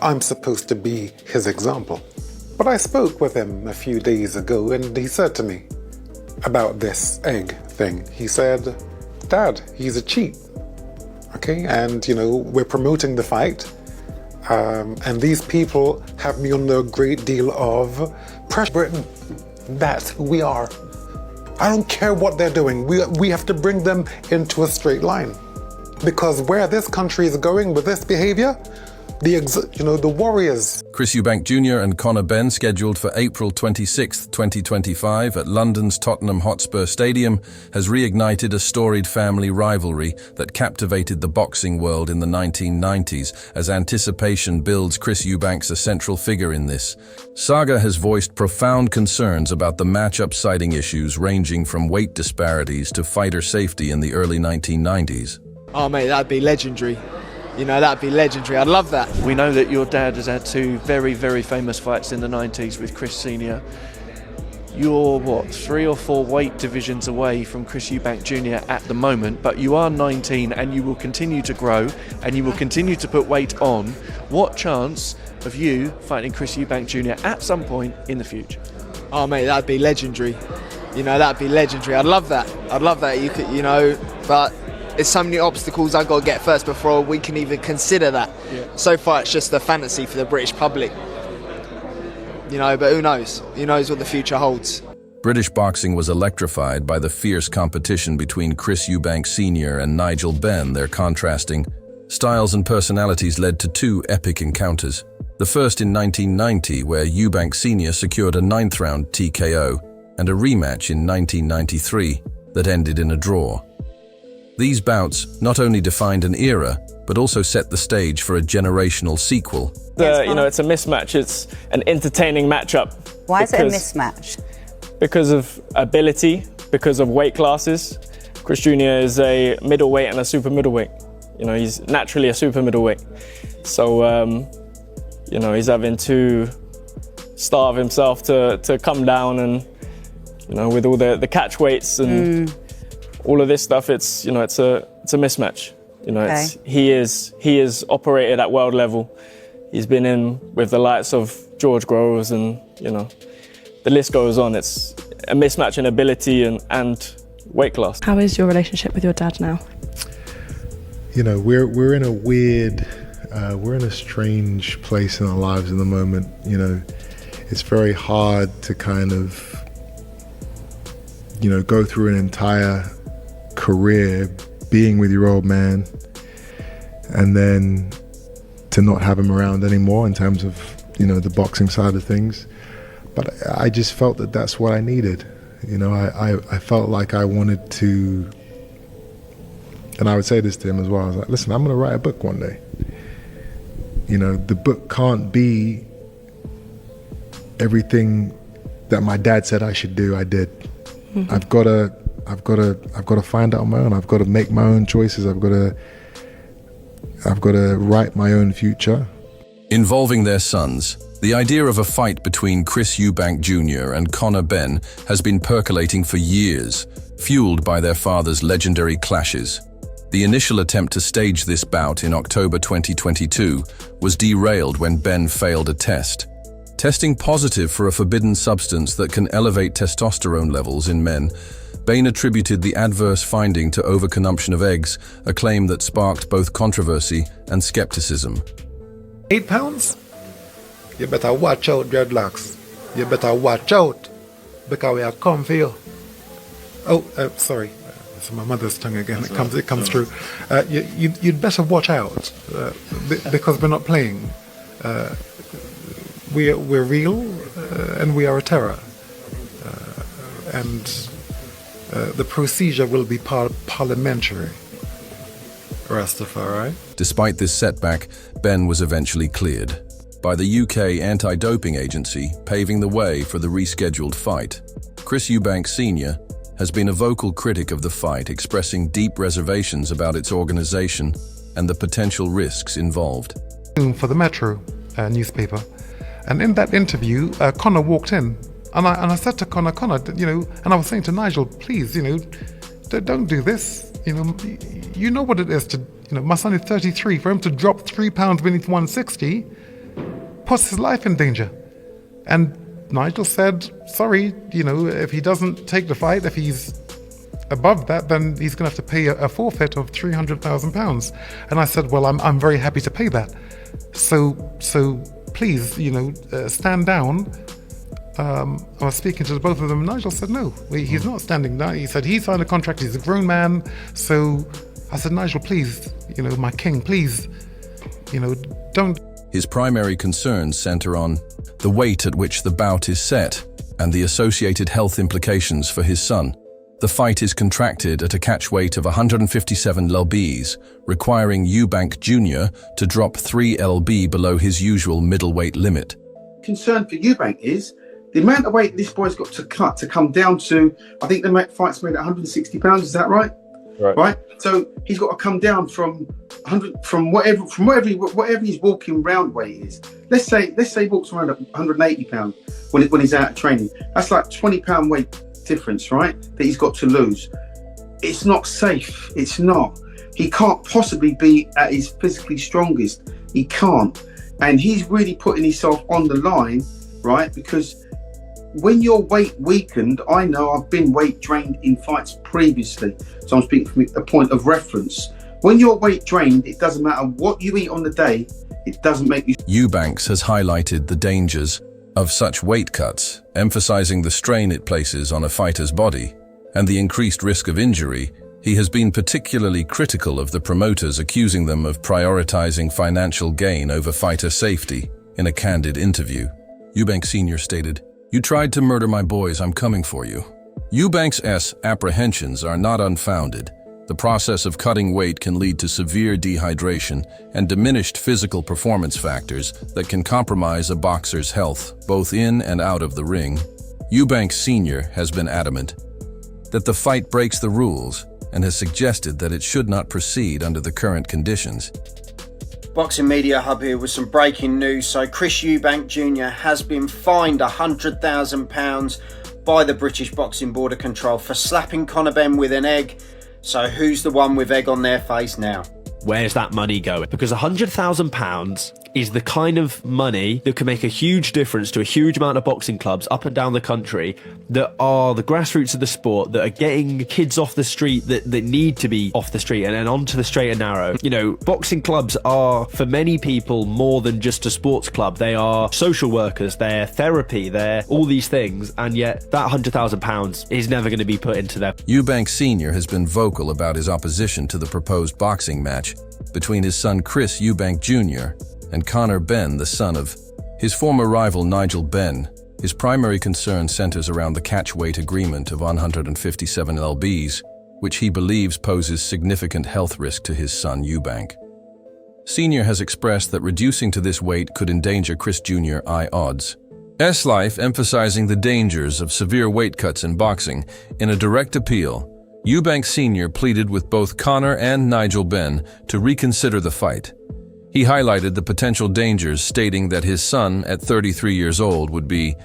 I'm supposed to be his example. But I spoke with him a few days ago and he said to me about this egg thing. He said, Dad, he's a cheat. Okay, and we're promoting the fight. And these people have me under a great deal of pressure. Britain, that's who we are. I don't care what they're doing. We have to bring them into a straight line. Because where this country is going with this behavior, the warriors. Chris Eubank Jr. and Conor Benn, scheduled for April 26, 2025 at London's Tottenham Hotspur Stadium, has reignited a storied family rivalry that captivated the boxing world in the 1990s. As anticipation builds, Chris Eubank's a central figure in this saga has voiced profound concerns about the matchup, citing issues ranging from weight disparities to fighter safety in the early 1990s. Oh mate, that'd be legendary. That'd be legendary. I'd love that. We know that your dad has had two very, very famous fights in the 90s with Chris Sr. You're, 3 or 4 weight divisions away from Chris Eubank Jr. at the moment, but you are 19 and you will continue to grow and you will continue to put weight on. What chance of you fighting Chris Eubank Jr. at some point in the future? Oh mate, that'd be legendary. That'd be legendary. I'd love that. I'd love that. But there's so many obstacles I've got to get first before we can even consider that. Yeah. So far it's just a fantasy for the British public. But who knows? Who knows what the future holds? British boxing was electrified by the fierce competition between Chris Eubank Sr. and Nigel Benn. Their contrasting styles and personalities led to 2 epic encounters. The first in 1990, where Eubank Sr. secured a 9th-round TKO, and a rematch in 1993 that ended in a draw. These bouts not only defined an era, but also set the stage for a generational sequel. It's a mismatch. It's an entertaining matchup. Why is it a mismatch? Because of ability, because of weight classes. Chris Jr. is a middleweight and a super middleweight. He's naturally a super middleweight. So, he's having to starve himself to come down and, with all the catch weights and all of this stuff, it's a mismatch. He is operated at world level. He's been in with the likes of George Groves and, the list goes on. It's a mismatch in ability and weight class. How is your relationship with your dad now? We're in a weird, we're in a strange place in our lives in the moment. It's very hard to kind of, go through an entire career being with your old man and then to not have him around anymore in terms of the boxing side of things. But I just felt that that's what I needed. I felt like I wanted to, and I would say this to him as well, I was like, listen, I'm going to write a book one day. The book can't be everything that my dad said I should do, I did. Mm-hmm. I've got to find out on my own. I've got to make my own choices. I've got to write my own future. Involving their sons, the idea of a fight between Chris Eubank Jr. and Conor Benn has been percolating for years, fueled by their fathers' legendary clashes. The initial attempt to stage this bout in October 2022 was derailed when Benn failed a test. Testing positive for a forbidden substance that can elevate testosterone levels in men, Benn attributed the adverse finding to overconsumption of eggs, a claim that sparked both controversy and skepticism. 8 pounds? You better watch out, dreadlocks. You better watch out, because we are come for you. Oh, sorry. It's my mother's tongue again. It comes through. You'd better watch out, because we're not playing. We're real, and we are a terror. And the procedure will be parliamentary. Rastafari. Despite this setback, Benn was eventually cleared by the UK anti-doping agency, paving the way for the rescheduled fight. Chris Eubank Sr. has been a vocal critic of the fight, expressing deep reservations about its organization and the potential risks involved. For the Metro newspaper, and in that interview, Conor walked in, and I said to Conor, and I was saying to Nigel, please, don't do this. You know what it is to my son is 33. For him to drop 3 pounds beneath 160 puts his life in danger. And Nigel said, sorry, if he doesn't take the fight, if he's above that, then he's going to have to pay a forfeit of £300,000. And I said, well, I'm very happy to pay that. So please, stand down. I was speaking to both of them. Nigel said, no, he's not standing down. He said he signed a contract. He's a grown man. So I said, Nigel, please, my king, please, don't. His primary concerns center on the weight at which the bout is set and the associated health implications for his son. The fight is contracted at a catch weight of 157 lbs, requiring Eubank Jr. to drop 3 lb below his usual middleweight limit. Concern for Eubank is the amount of weight this boy's got to cut to come down to, I think the fight's made at 160 pounds, is that right? Right. So he's got to come down from 100, from whatever his walking round weight is. Let's say he walks around at 180 pounds when he's out of training. That's like 20 pound weight difference, right? That he's got to lose. It's not safe. It's not. He can't possibly be at his physically strongest. He can't. And he's really putting himself on the line, right? Because when your weight weakened, I know I've been weight drained in fights previously, so I'm speaking from a point of reference. When you're weight drained, it doesn't matter what you eat on the day, it doesn't make you... Eubanks has highlighted the dangers of such weight cuts, emphasizing the strain it places on a fighter's body and the increased risk of injury. He has been particularly critical of the promoters, accusing them of prioritizing financial gain over fighter safety. In a candid interview, Eubank Sr. stated, "You tried to murder my boys, I'm coming for you." Eubanks' apprehensions are not unfounded. The process of cutting weight can lead to severe dehydration and diminished physical performance factors that can compromise a boxer's health, both in and out of the ring. Eubank Sr. has been adamant that the fight breaks the rules and has suggested that it should not proceed under the current conditions. Boxing Media Hub here with some breaking news. So Chris Eubank Jr. has been fined £100,000 by the British Boxing Board of Control for slapping Conor Benn with an egg. So who's the one with egg on their face now? Where's that money going? Because £100,000 is the kind of money that can make a huge difference to a huge amount of boxing clubs up and down the country that are the grassroots of the sport, that are getting kids off the street that need to be off the street and onto the straight and narrow. Boxing clubs are, for many people, more than just a sports club. They are social workers, they're therapy, they're all these things, and yet that £100,000 is never going to be put into them. Eubank Sr. has been vocal about his opposition to the proposed boxing match between his son Chris Eubank Jr. and Conor Benn, the son of his former rival Nigel Benn. His primary concern centers around the catch weight agreement of 157 lbs, which he believes poses significant health risk to his son Eubank. Sr. has expressed that reducing to this weight could endanger Chris Jr. odds. Life, emphasizing the dangers of severe weight cuts in boxing. In a direct appeal, Eubank Sr. pleaded with both Conor and Nigel Benn to reconsider the fight. He highlighted the potential dangers, stating that his son, at 33 years old, would be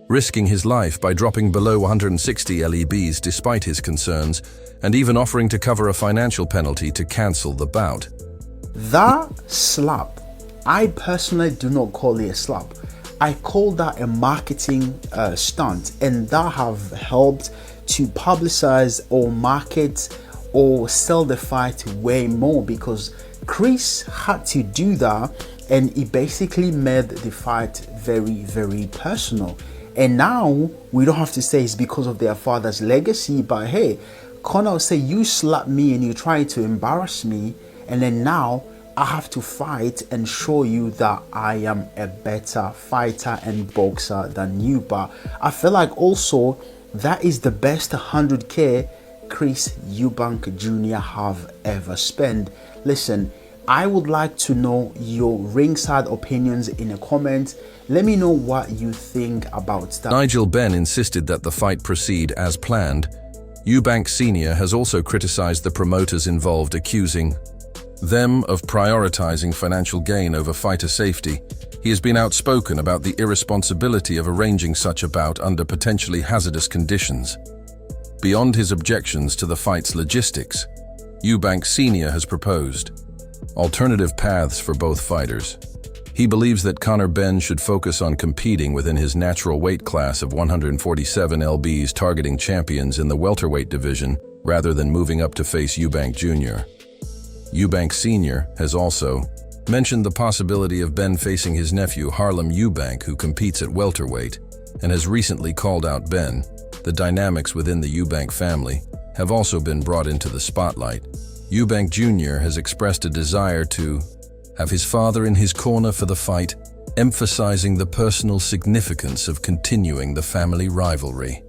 risking his life by dropping below 160 lbs despite his concerns, and even offering to cover a financial penalty to cancel the bout. That slap, I personally do not call it a slap. I call that a marketing stunt, and that have helped to publicize or market or sell the fight way more, because Chris had to do that, and he basically made the fight very, very personal. And now we don't have to say it's because of their father's legacy, but hey, Conor will say, you slapped me and you tried to embarrass me, and then now I have to fight and show you that I am a better fighter and boxer than you. But I feel like also that is the best 100k Chris Eubank Jr. have ever spent. Listen, I would like to know your ringside opinions in a comment. Let me know what you think about that. Nigel Benn insisted that the fight proceed as planned. Eubank Sr. has also criticized the promoters involved, accusing them of prioritizing financial gain over fighter safety. He has been outspoken about the irresponsibility of arranging such a bout under potentially hazardous conditions. Beyond his objections to the fight's logistics, Eubank Sr. has proposed alternative paths for both fighters. He believes that Conor Benn should focus on competing within his natural weight class of 147 lbs, targeting champions in the welterweight division rather than moving up to face Eubank Jr. Eubank Sr. has also mentioned the possibility of Benn facing his nephew Harlem Eubank, who competes at welterweight, and has recently called out Benn. The dynamics within the Eubank family have also been brought into the spotlight. Eubank Jr. has expressed a desire to have his father in his corner for the fight, emphasizing the personal significance of continuing the family rivalry.